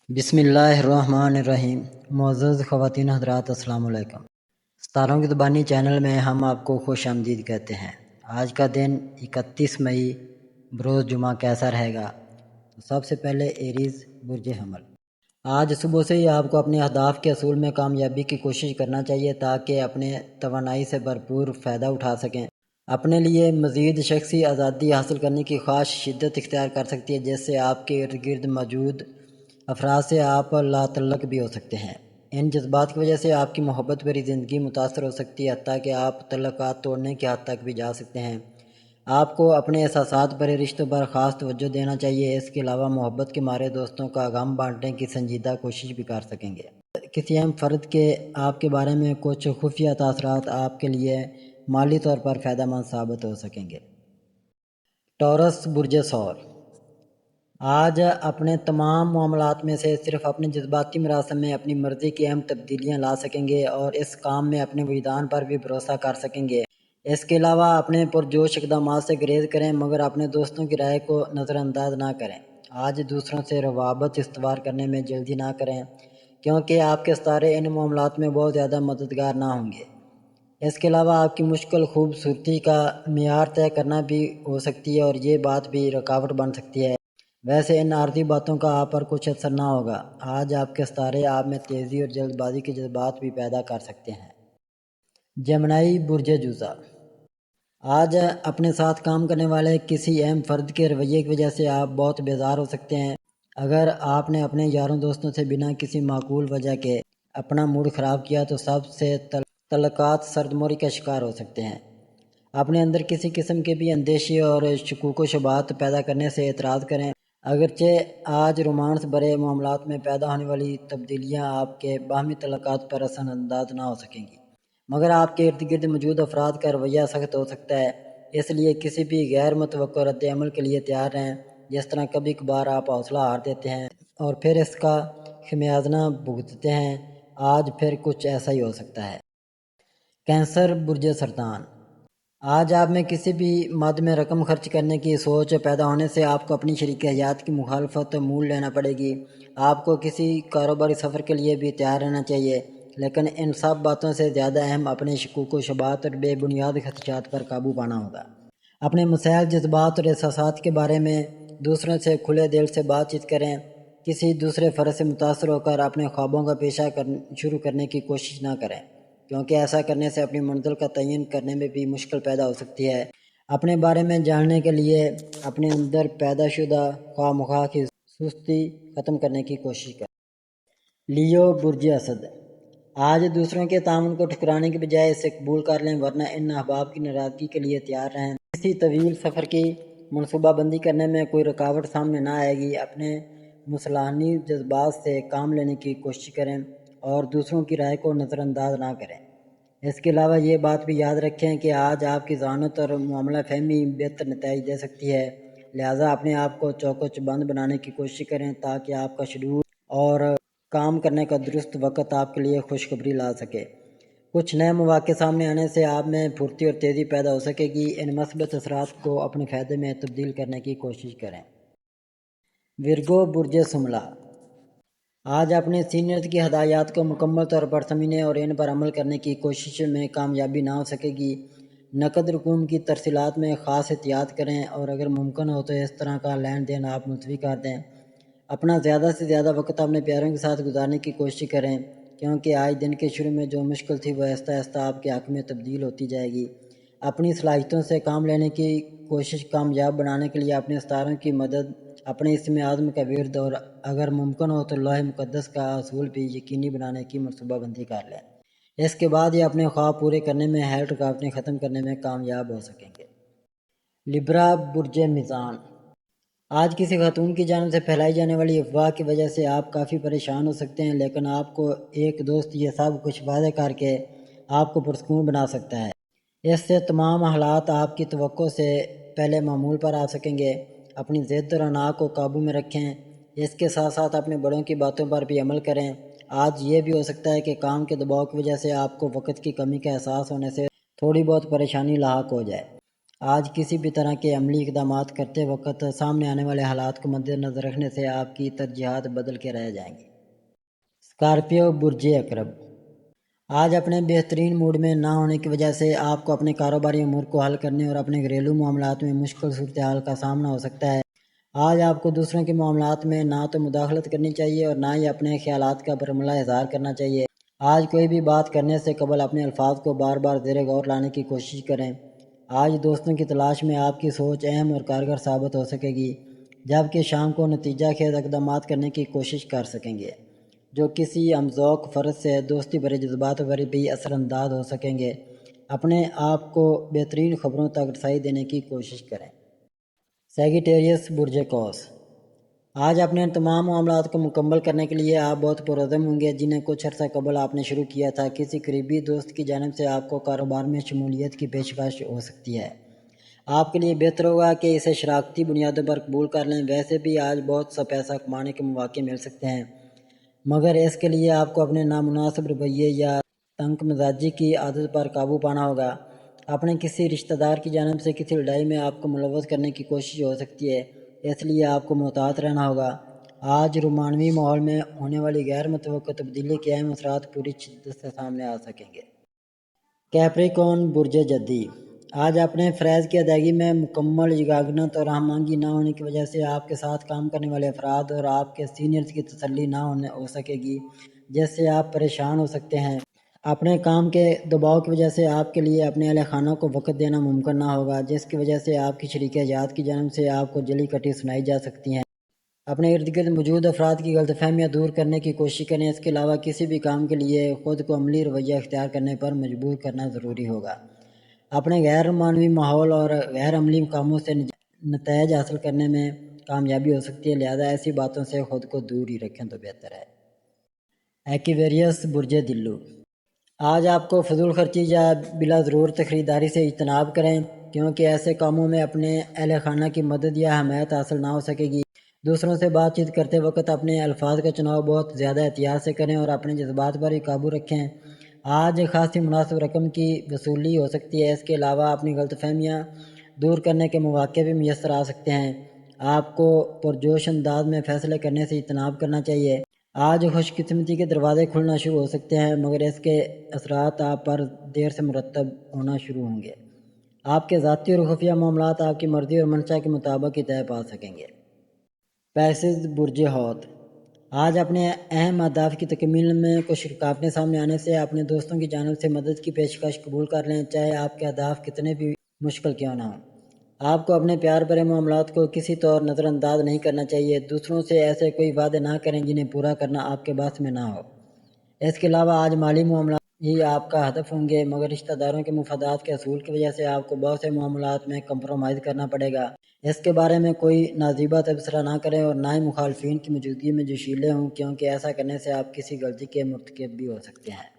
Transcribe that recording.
بسم اللہ الرحمن الرحیم۔ معزز خواتین حضرات، السلام علیکم۔ ستاروں کی زبانی چینل میں ہم آپ کو خوش آمدید کہتے ہیں۔ آج کا دن 31 مئی بروز جمعہ کیسا رہے گا؟ سب سے پہلے ایریز برج حمل۔ آج صبح سے ہی آپ کو اپنے اہداف کے حصول میں کامیابی کی کوشش کرنا چاہیے تاکہ اپنے توانائی سے بھرپور فائدہ اٹھا سکیں۔ اپنے لیے مزید شخصی آزادی حاصل کرنے کی خواہش شدت اختیار کر سکتی ہے، جس سے آپ کے ارد گرد موجود افراد سے آپ لا تعلق بھی ہو سکتے ہیں۔ ان جذبات کی وجہ سے آپ کی محبت بھری زندگی متاثر ہو سکتی ہے، حتیٰ کہ آپ تعلقات توڑنے کی حد تک بھی جا سکتے ہیں۔ آپ کو اپنے احساسات بھرے رشتوں پر خاص توجہ دینا چاہیے۔ اس کے علاوہ محبت کے مارے دوستوں کا غم بانٹنے کی سنجیدہ کوشش بھی کر سکیں گے۔ کسی اہم فرد کے آپ کے بارے میں کچھ خفیہ تاثرات آپ کے لیے مالی طور پر فائدہ مند ثابت ہو سکیں گے۔ ٹورس برج ثور۔ آج اپنے تمام معاملات میں سے صرف اپنے جذباتی مراسم میں اپنی مرضی کی اہم تبدیلیاں لا سکیں گے اور اس کام میں اپنے وجدان پر بھی بھروسہ کر سکیں گے۔ اس کے علاوہ اپنے پرجوش اقدامات سے گریز کریں، مگر اپنے دوستوں کی رائے کو نظر انداز نہ کریں۔ آج دوسروں سے روابط استوار کرنے میں جلدی نہ کریں، کیونکہ آپ کے ستارے ان معاملات میں بہت زیادہ مددگار نہ ہوں گے۔ اس کے علاوہ آپ کی مشکل خوبصورتی کا معیار طے کرنا بھی ہو سکتی ہے اور یہ بات بھی رکاوٹ بن سکتی ہے۔ ویسے ان عارضی باتوں کا آپ پر کچھ اثر نہ ہوگا۔ آج آپ کے ستارے آپ میں تیزی اور جلد بازی کے جذبات بھی پیدا کر سکتے ہیں۔ جمنائی برج جوزا۔ آج اپنے ساتھ کام کرنے والے کسی اہم فرد کے رویے کی وجہ سے آپ بہت بیزار ہو سکتے ہیں۔ اگر آپ نے اپنے یاروں دوستوں سے بنا کسی معقول وجہ کے اپنا موڈ خراب کیا تو سب سے تعلقات سردموری کا شکار ہو سکتے ہیں۔ اپنے اندر کسی قسم کے بھی اندیشے اور شکوک و شبہات پیدا کرنے سے اعتراض کریں۔ اگرچہ آج رومانس بھرے معاملات میں پیدا ہونے والی تبدیلیاں آپ کے باہمی تعلقات پر اثر انداز نہ ہو سکیں گی، مگر آپ کے ارد گرد موجود افراد کا رویہ سخت ہو سکتا ہے، اس لیے کسی بھی غیر متوقع رد عمل کے لیے تیار رہیں۔ جس طرح کبھی کبھار آپ حوصلہ ہار دیتے ہیں اور پھر اس کا خمیازہ بھگتتے ہیں، آج پھر کچھ ایسا ہی ہو سکتا ہے۔ کینسر برج سرطان۔ آج آپ میں کسی بھی مد میں رقم خرچ کرنے کی سوچ پیدا ہونے سے آپ کو اپنی شریک حیات کی مخالفت مول لینا پڑے گی۔ آپ کو کسی کاروباری سفر کے لیے بھی تیار رہنا چاہیے، لیکن ان سب باتوں سے زیادہ اہم اپنے شکوک و شبہات اور بے بنیاد خدشات پر قابو پانا ہوگا۔ اپنے مسائل، جذبات اور احساسات کے بارے میں دوسروں سے کھلے دل سے بات چیت کریں۔ کسی دوسرے فرد سے متاثر ہو کر اپنے خوابوں کا پیشہ شروع کرنے کی کوشش نہ کریں، کیونکہ ایسا کرنے سے اپنی منزل کا تعین کرنے میں بھی مشکل پیدا ہو سکتی ہے۔ اپنے بارے میں جاننے کے لیے اپنے اندر پیدا شدہ خواہ مخواہ کی سستی ختم کرنے کی کوشش کریں۔ لیو برج اسد۔ آج دوسروں کے تعاون کو ٹھکرانے کی بجائے اسے قبول کر لیں، ورنہ ان احباب کی ناراضگی کے لیے تیار رہیں۔ کسی طویل سفر کی منصوبہ بندی کرنے میں کوئی رکاوٹ سامنے نہ آئے گی۔ اپنے مصالحانی جذبات سے کام لینے کی کوشش کریں اور دوسروں کی رائے کو نظر انداز نہ کریں۔ اس کے علاوہ یہ بات بھی یاد رکھیں کہ آج آپ کی ذہانت اور معاملہ فہمی بہتر نتائج دے سکتی ہے، لہٰذا اپنے آپ کو چوک و چبند بنانے کی کوشش کریں تاکہ آپ کا شیڈول اور کام کرنے کا درست وقت آپ کے لیے خوشخبری لا سکے۔ کچھ نئے مواقع سامنے آنے سے آپ میں پھرتی اور تیزی پیدا ہو سکے گی۔ ان مثبت اثرات کو اپنے فائدے میں تبدیل کرنے کی کوشش کریں۔ ورگو برج سملا۔ آج اپنے سینئرز کی ہدایات کو مکمل طور پر سمجھنے اور ان پر عمل کرنے کی کوشش میں کامیابی نہ ہو سکے گی۔ نقد رقوم کی ترسیلات میں خاص احتیاط کریں اور اگر ممکن ہو تو اس طرح کا لین دین آپ ملتوی کر دیں۔ اپنا زیادہ سے زیادہ وقت اپنے پیاروں کے ساتھ گزارنے کی کوشش کریں، کیونکہ آج دن کے شروع میں جو مشکل تھی وہ آہستہ آہستہ آپ کے حق میں تبدیل ہوتی جائے گی۔ اپنی صلاحیتوں سے کام لینے کی کوشش کامیاب بنانے کے لیے اپنے ستاروں کی مدد، اپنے اسم اعظم کا ورد اور اگر ممکن ہو تو لوح مقدس کا حصول بھی یقینی بنانے کی منصوبہ بندی کر لیں۔ اس کے بعد یہ اپنے خواب پورے کرنے میں ہے رکاوٹیں ختم کرنے میں کامیاب ہو سکیں گے۔ لبرا برج میزان۔ آج کسی خاتون کی جانب سے پھیلائی جانے والی افواہ کی وجہ سے آپ کافی پریشان ہو سکتے ہیں، لیکن آپ کو ایک دوست یہ سب کچھ واضح کر کے آپ کو پرسکون بنا سکتا ہے۔ اس سے تمام حالات آپ کی توقع سے پہلے معمول پر آ سکیں گے۔ اپنی ضد اور انا کو قابو میں رکھیں، اس کے ساتھ ساتھ اپنے بڑوں کی باتوں پر بھی عمل کریں۔ آج یہ بھی ہو سکتا ہے کہ کام کے دباؤ کی وجہ سے آپ کو وقت کی کمی کا احساس ہونے سے تھوڑی بہت پریشانی لاحق ہو جائے۔ آج کسی بھی طرح کے عملی اقدامات کرتے وقت سامنے آنے والے حالات کو مد نظر رکھنے سے آپ کی ترجیحات بدل کے رہ جائیں گی۔ اسکارپیو برج عقرب، آج اپنے بہترین موڈ میں نہ ہونے کی وجہ سے آپ کو اپنے کاروباری امور کو حل کرنے اور اپنے گھریلو معاملات میں مشکل صورتحال کا سامنا ہو سکتا ہے۔ آج آپ کو دوسروں کے معاملات میں نہ تو مداخلت کرنی چاہیے اور نہ ہی اپنے خیالات کا برملا اظہار کرنا چاہیے۔ آج کوئی بھی بات کرنے سے قبل اپنے الفاظ کو بار بار زیر غور لانے کی کوشش کریں۔ آج دوستوں کی تلاش میں آپ کی سوچ اہم اور کارگر ثابت ہو سکے گی، جبکہ شام کو نتیجہ خیز اقدامات کرنے کی کوشش کر سکیں گے جو کسی ہمذوق فرد سے دوستی بھرے جذبات پر بھی اثر انداز ہو سکیں گے۔ اپنے آپ کو بہترین خبروں تک رسائی دینے کی کوشش کریں۔ سیگیٹیریس برج قوس، آج اپنے تمام معاملات کو مکمل کرنے کے لیے آپ بہت پرعزم ہوں گے جنہیں کچھ عرصہ قبل آپ نے شروع کیا تھا۔ کسی قریبی دوست کی جانب سے آپ کو کاروبار میں شمولیت کی پیشکش ہو سکتی ہے۔ آپ کے لیے بہتر ہوگا کہ اسے شراکتی بنیادوں پر قبول کر لیں۔ ویسے بھی آج بہت سا پیسہ کمانے کے مواقع مل سکتے ہیں، مگر اس کے لیے آپ کو اپنے نامناسب رویے یا تنگ مزاجی کی عادت پر قابو پانا ہوگا۔ اپنے کسی رشتہ دار کی جانب سے کسی لڑائی میں آپ کو ملوث کرنے کی کوشش ہو سکتی ہے، اس لیے آپ کو محتاط رہنا ہوگا۔ آج رومانوی ماحول میں ہونے والی غیر متوقع تبدیلی کے اہم اثرات پوری شدت سے سامنے آ سکیں گے۔ کیپریکون برج جدی، آج اپنے فرائض کی ادائیگی میں مکمل یگانت اور ہم آہنگی نہ ہونے کی وجہ سے آپ کے ساتھ کام کرنے والے افراد اور آپ کے سینئرز کی تسلی نہ ہو سکے گی، جس سے آپ پریشان ہو سکتے ہیں۔ اپنے کام کے دباؤ کی وجہ سے آپ کے لیے اپنے اہل خانہ کو وقت دینا ممکن نہ ہوگا، جس کی وجہ سے آپ کی شریک حیات کی جانب سے آپ کو جلی کٹی سنائی جا سکتی ہیں۔ اپنے ارد گرد موجود افراد کی غلط فہمیاں دور کرنے کی کوشش کریں۔ اس کے علاوہ کسی بھی کام کے لیے خود کو عملی رویہ اختیار کرنے پر مجبور کرنا ضروری ہوگا۔ اپنے غیر رومانوی ماحول اور غیر عملی کاموں سے نتائج حاصل کرنے میں کامیابی ہو سکتی ہے، لہذا ایسی باتوں سے خود کو دور ہی رکھیں تو بہتر ہے۔ ایکویریس برج دلو، آج آپ کو فضول خرچی یا بلا ضرورت خریداری سے اجتناب کریں، کیونکہ ایسے کاموں میں اپنے اہل خانہ کی مدد یا حمایت حاصل نہ ہو سکے گی۔ دوسروں سے بات چیت کرتے وقت اپنے الفاظ کا چناؤ بہت زیادہ احتیاط سے کریں اور اپنے جذبات پر ہی قابو رکھیں۔ آج خاصی مناسب رقم کی وصولی ہو سکتی ہے۔ اس کے علاوہ اپنی غلط فہمیاں دور کرنے کے مواقع بھی میسر آ سکتے ہیں۔ آپ کو پرجوش انداز میں فیصلے کرنے سے اجتناب کرنا چاہیے۔ آج خوش قسمتی کے دروازے کھلنا شروع ہو سکتے ہیں، مگر اس کے اثرات آپ پر دیر سے مرتب ہونا شروع ہوں گے۔ آپ کے ذاتی اور خفیہ معاملات آپ کی مرضی اور منشا کے مطابق ہی طے پا سکیں گے۔ پیسز برج حوت، آج اپنے اہم اہداف کی تکمیل میں کچھ رکاوٹیں سامنے آنے سے اپنے دوستوں کی جانب سے مدد کی پیشکش قبول کر لیں، چاہے آپ کے اہداف کتنے بھی مشکل کیوں نہ ہوں۔ آپ کو اپنے پیار بھرے معاملات کو کسی طور نظر انداز نہیں کرنا چاہیے۔ دوسروں سے ایسے کوئی وعدے نہ کریں جنہیں پورا کرنا آپ کے بس میں نہ ہو۔ اس کے علاوہ آج مالی معاملات ہی آپ کا ہدف ہوں گے، مگر رشتہ داروں کے مفادات کے اصول کی وجہ سے آپ کو بہت سے معاملات میں کمپرومائز کرنا پڑے گا۔ اس کے بارے میں کوئی نازیبا تبصرہ نہ کریں اور نہ ہی مخالفین کی موجودگی میں جوشیلے ہوں، کیونکہ ایسا کرنے سے آپ کسی غلطی کے مرتکب بھی ہو سکتے ہیں۔